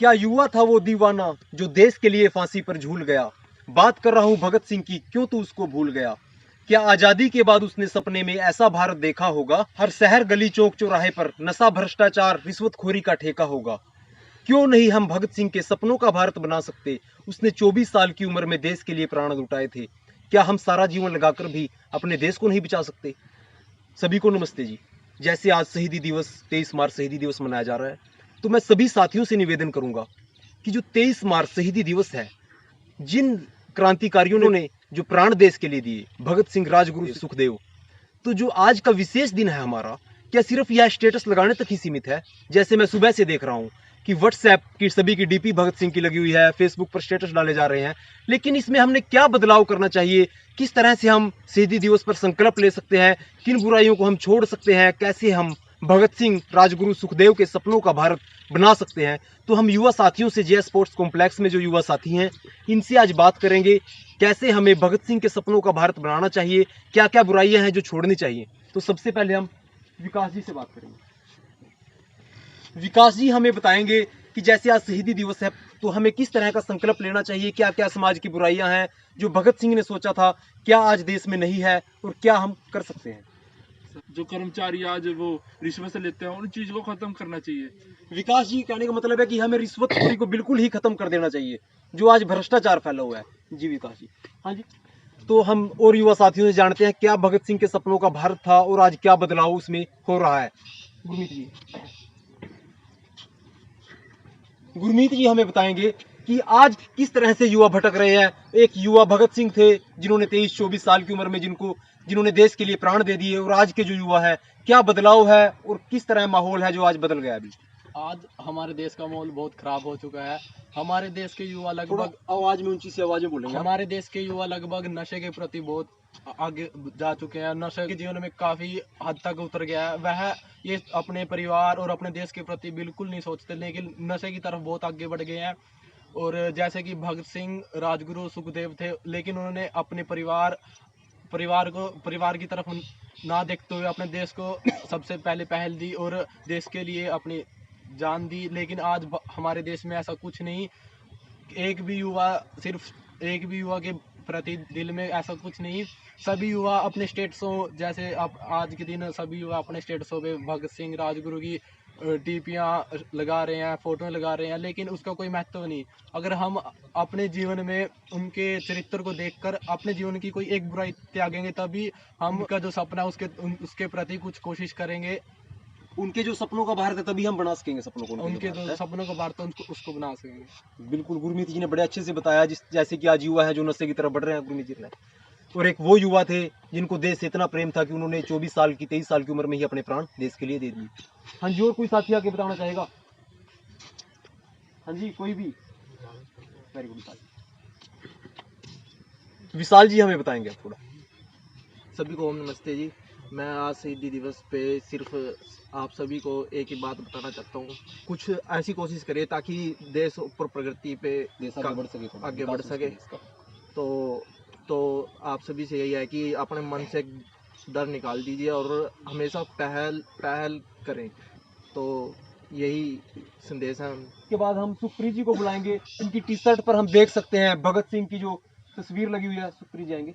क्या युवा था वो दीवाना जो देश के लिए फांसी पर झूल गया। बात कर रहा हूँ भगत सिंह की, क्यों तू उसको भूल गया। क्या आजादी के बाद उसने सपने में ऐसा भारत देखा होगा, हर शहर गली चौक चौराहे पर नशा भ्रष्टाचार रिश्वतखोरी का ठेका होगा। क्यों नहीं हम भगत सिंह के सपनों का भारत बना सकते। उसने 24 साल की उम्र में देश के लिए प्राण लुटाए थे। क्या हम सारा जीवन लगाकर भी अपने देश को नहीं बचा सकते। सभी को नमस्ते जी। जैसे आज शहीदी दिवस 23 मार्च शहीदी दिवस मनाया जा रहा है, तो मैं सभी साथियों से निवेदन करूंगा कि जो 23 मार्च शहीदी दिवस है, जिन क्रांतिकारियों ने जो प्राण देश के लिए दिए, भगत सिंह, राजगुरु, सुखदेव, तो जो आज का विशेष दिन है हमारा, क्या सिर्फ यह स्टेटस लगाने तक ही सीमित है। जैसे मैं सुबह से देख रहा हूँ कि व्हाट्सएप की सभी की डीपी भगत सिंह की लगी हुई है, फेसबुक पर स्टेटस डाले जा रहे हैं, लेकिन इसमें हमने क्या बदलाव करना चाहिए, किस तरह से हम शहीदी दिवस पर संकल्प ले सकते हैं, किन बुराइयों को हम छोड़ सकते हैं, कैसे हम भगत सिंह, राजगुरु, सुखदेव के सपनों का भारत बना सकते हैं। तो हम युवा साथियों से, जे स्पोर्ट्स कॉम्प्लेक्स में जो युवा साथी हैं, इनसे आज बात करेंगे कैसे हमें भगत सिंह के सपनों का भारत बनाना चाहिए, क्या क्या बुराइयां हैं जो छोड़नी चाहिए। तो सबसे पहले हम विकास जी से बात करेंगे। विकास जी हमें बताएंगे कि जैसे आज शहीदी दिवस है, तो हमें किस तरह का संकल्प लेना चाहिए, क्या क्या समाज की बुराइयां हैं जो भगत सिंह ने सोचा था, क्या आज देश में नहीं है और क्या हम कर सकते हैं। जो कर्मचारी आज वो रिश्वत से लेते हैं उन चीज को खत्म करना चाहिए। विकास जी कहने का मतलब है कि हमें रिश्वतखोरी को बिल्कुल ही खत्म कर देना चाहिए, जो आज भ्रष्टाचार फैला हुआ है। जी विकास जी। हाँ जी। तो हम और युवा साथियों से जानते हैं क्या भगत सिंह के सपनों का भारत था और आज क्या बदलाव उसमें हो रहा है। गुरमीत जी। गुरमीत जी हमें बताएंगे कि आज किस तरह से युवा भटक रहे हैं। एक युवा भगत सिंह थे जिन्होंने 23-24 साल की उम्र में जिन्होंने देश के लिए प्राण दे दिए, और आज के जो युवा है क्या बदलाव है और किस तरह माहौल है जो आज बदल गया अभी। आज हमारे देश का माहौल बहुत खराब हो चुका है। हमारे देश के युवा थोड़ा लगभग आवाज में ऊंची सी आवाज में बोलेंगे आप। हमारे देश के युवा लगभग नशे के प्रति बहुत आगे जा चुके हैं। नशे के जीवन में काफी हद तक उतर गया है। वह ये अपने परिवार और अपने देश के प्रति बिल्कुल नहीं सोचते, लेकिन नशे की तरफ बहुत आगे बढ़ गए हैं। और जैसे कि भगत सिंह, राजगुरु, सुखदेव थे, लेकिन उन्होंने अपने परिवार की तरफ ना देखते हुए अपने देश को सबसे पहले पहल दी और देश के लिए अपनी जान दी। लेकिन आज हमारे देश में ऐसा कुछ नहीं। एक भी युवा सिर्फ एक भी युवा के प्रति दिल में ऐसा कुछ नहीं। सभी युवा अपने स्टेटसों, जैसे अब आज के दिन सभी युवा अपने स्टेटसों पे भगत सिंह, राजगुरु की टीपियाँ लगा रहे हैं, फोटो लगा रहे हैं, लेकिन उसका कोई महत्व नहीं। अगर हम अपने जीवन में उनके चरित्र को देखकर अपने जीवन की कोई एक बुराई त्यागेंगे, तभी हम का जो सपना है उसके प्रति कुछ कोशिश करेंगे। उनके जो सपनों का भारत है तभी हम बना सकेंगे सपनों को। उनके जो सपनों को भारत है उसको बना सकेंगे। बिल्कुल गुरमीत जी ने बड़े अच्छे से बताया, जैसे कि आज युवा है जो नशे की तरफ बढ़ रहे हैं गुरमीत जी ने, और एक वो युवा थे जिनको देश से इतना प्रेम था कि उन्होंने 24 साल की 23 साल की उम्र में ही अपने प्राण देश के लिए दे दिए। हाँ जी, और कोई साथी आके बताना चाहेगा। हाँ जी, कोई भी। Very good. विशाल जी हमें बताएंगे थोड़ा। सभी को नमस्ते जी। मैं आज शहीदी दिवस पे सिर्फ आप सभी को एक ही बात बताना चाहता हूँ, कुछ ऐसी कोशिश करें ताकि देश ऊपर प्रगति पे आगे बढ़ सके। तो आप सभी से यही है कि अपने मन से डर निकाल दीजिए और हमेशा पहल करें। तो यही संदेश है। इसके बाद हम सुखप्रीत जी को बुलाएंगे। इनकी टी शर्ट पर हम देख सकते हैं भगत सिंह की जो तस्वीर लगी हुई है। सुखप्रीत जी आएंगे।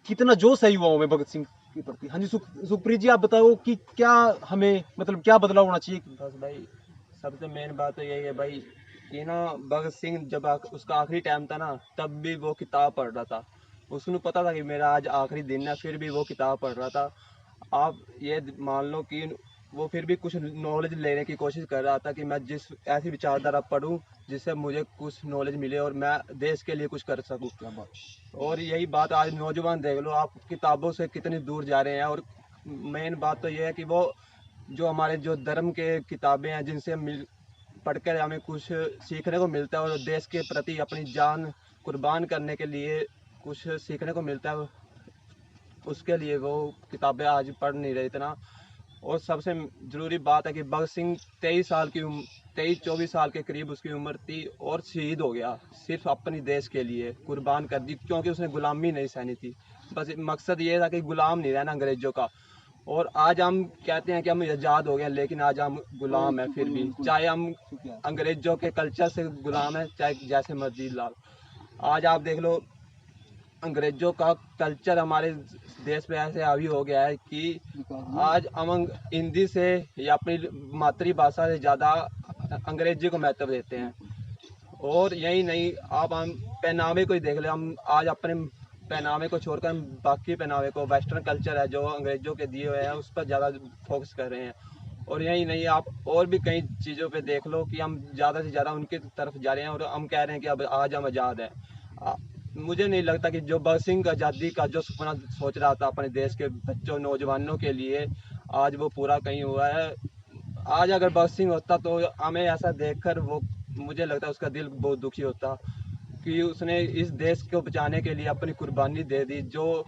कितना जोश है युवाओं में भगत सिंह के प्रति। हाँ जी, सुखप्रीत जी आप बताओ कि क्या हमें मतलब क्या बदलाव होना चाहिए। बस भाई, सबसे मेन बात तो यही है भाई कि ना भगत सिंह जब उसका आखिरी टाइम था ना, तब भी वो किताब पढ़ रहा था। उसको पता था कि मेरा आज आखिरी दिन है, फिर भी वो किताब पढ़ रहा था। आप ये मान लो कि वो फिर भी कुछ नॉलेज लेने की कोशिश कर रहा था कि मैं जिस ऐसी विचारधारा पढ़ूं जिससे मुझे कुछ नॉलेज मिले और मैं देश के लिए कुछ कर सकूं। और यही बात आज नौजवान देख लो, आप किताबों से कितनी दूर जा रहे हैं। और मेन बात तो यह है कि वो जो हमारे जो धर्म के किताबें हैं जिनसे पढ़कर हमें कुछ सीखने को मिलता है और देश के प्रति अपनी जान कुर्बान करने के लिए कुछ सीखने को मिलता है, उसके लिए वो किताबें आज पढ़ नहीं रहे इतना। और सबसे ज़रूरी बात है कि भगत सिंह 23-24 साल के करीब उसकी उम्र थी और शहीद हो गया सिर्फ अपनी देश के लिए, कुर्बान कर दी, क्योंकि उसने गुलामी नहीं सहनी थी। बस मकसद ये था कि गुलाम नहीं रहना अंग्रेज़ों का। और आज हम कहते हैं कि हम आज़ाद हो गए, लेकिन आज हम गुलाम हैं फिर भी, चाहे हम अंग्रेजों के कल्चर से गुलाम हैं, चाहे जैसे मर्जी लाओ। आज आप देख लो अंग्रेजों का कल्चर हमारे देश पे ऐसे हावी हो गया है कि आज हम हिंदी से या अपनी मातृभाषा से ज़्यादा अंग्रेजी को महत्व देते हैं। और यही नहीं, आप हम पहनावे को ही देख ले, हम आज अपने पहनावे को छोड़कर हम बाकी पहनावे को, वेस्टर्न कल्चर है जो अंग्रेजों के दिए हुए हैं, उस पर ज़्यादा फोकस कर रहे हैं। और यही नहीं, आप और भी कई चीज़ों पे देख लो कि हम ज़्यादा से ज़्यादा उनकी तरफ जा रहे हैं और हम कह रहे हैं कि अब आज हम आज़ाद हैं। मुझे नहीं लगता कि जो भगत सिंह आज़ादी का जो सपना सोच रहा था अपने देश के बच्चों नौजवानों के लिए, आज वो पूरा कहीं हुआ है। आज अगर भगत सिंह होता तो हमें ऐसा देखकर वो, मुझे लगता है उसका दिल बहुत दुखी होता कि उसने इस देश को बचाने के लिए अपनी कुर्बानी दे दी। जो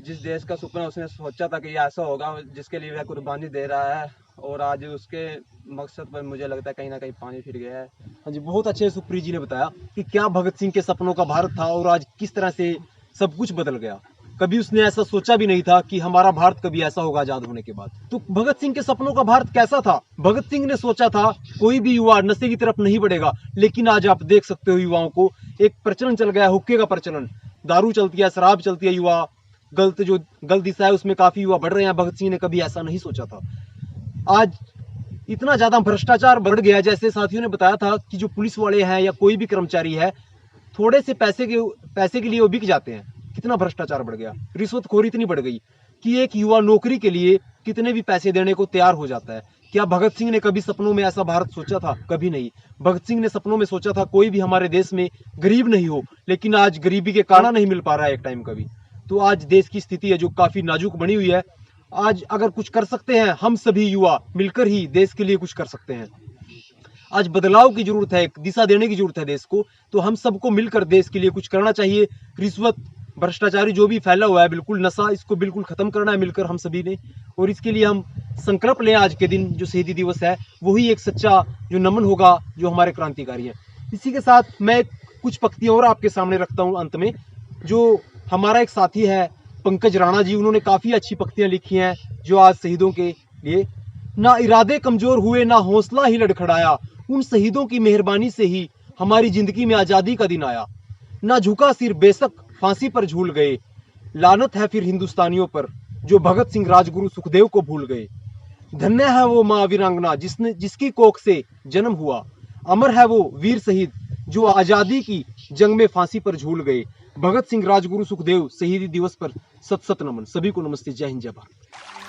जिस देश का सपना उसने सोचा था कि ये ऐसा होगा, जिसके लिए वह कुर्बानी दे रहा है, और आज उसके मकसद पर मुझे लगता है कहीं ना कहीं पानी फिर गया है। हाँ जी, बहुत अच्छे सुप्रीत जी ने बताया कि क्या भगत सिंह के सपनों का भारत था और आज किस तरह से सब कुछ बदल गया। कभी उसने ऐसा सोचा भी नहीं था कि हमारा भारत कभी ऐसा होगा आजाद होने के बाद। तो भगत सिंह के सपनों का भारत कैसा था? भगत सिंह ने सोचा था कोई भी युवा नशे की तरफ नहीं बढ़ेगा, लेकिन आज आप देख सकते हो युवाओं को एक प्रचलन चल गया, हुक्के का प्रचलन, दारू चलती है, शराब चलती है, युवा गलत दिशा है उसमें काफी युवा बढ़ रहे हैं। भगत सिंह ने कभी ऐसा नहीं सोचा था। आज इतना ज्यादा भ्रष्टाचार बढ़ गया, जैसे साथियों ने बताया था कि जो पुलिस वाले हैं या कोई भी कर्मचारी है, थोड़े से पैसे के लिए वो बिक जाते हैं। कितना भ्रष्टाचार बढ़ गया, रिश्वतखोरी इतनी बढ़ गई कि एक युवा नौकरी के लिए कितने भी पैसे देने को तैयार हो जाता है। क्या भगत सिंह ने कभी सपनों में ऐसा भारत सोचा था? कभी नहीं। भगत सिंह ने सपनों में सोचा था कोई भी हमारे देश में गरीब नहीं हो, लेकिन आज गरीबी के कारण नहीं मिल पा रहा है एक टाइम कभी। तो आज देश की स्थिति है जो काफी नाजुक बनी हुई है। आज अगर कुछ कर सकते हैं हम सभी युवा मिलकर ही देश के लिए कुछ कर सकते हैं। आज बदलाव की जरूरत है, एक दिशा देने की जरूरत है देश को, तो हम सबको मिलकर देश के लिए कुछ करना चाहिए। रिश्वत, भ्रष्टाचारी जो भी फैला हुआ है, बिल्कुल नशा, इसको बिल्कुल खत्म करना है मिलकर हम सभी ने। और इसके लिए हम संकल्प लें। आज के दिन जो शहीदी दिवस है वही एक सच्चा जो नमन होगा जो हमारे क्रांतिकारी हैं। इसी के साथ मैं कुछ पंक्तियां और आपके सामने रखता हूं अंत में। जो हमारा एक साथी है पंकज राणा जी, उन्होंने काफी अच्छी पंक्तियां लिखी हैं जो आज शहीदों के लिए। ना इरादे कमजोर हुए, ना हौसला ही लड़खड़ाया, उन शहीदों की मेहरबानी से ही हमारी जिंदगी में आजादी का दिन आया। ना झुका सिर बेशक फांसी पर झूल गए, लानत है फिर हिंदुस्तानियों पर जो भगत सिंह राजगुरु सुखदेव को भूल गए। धन्य है वो माँ वीरांगना जिसकी कोख से जन्म हुआ, अमर है वो वीर शहीद जो आजादी की जंग में फांसी पर झूल गए। भगत सिंह राजगुरु सुखदेव शहीदी दिवस पर सत सत नमन। सभी को नमस्ते। जय हिंद, जय भारत।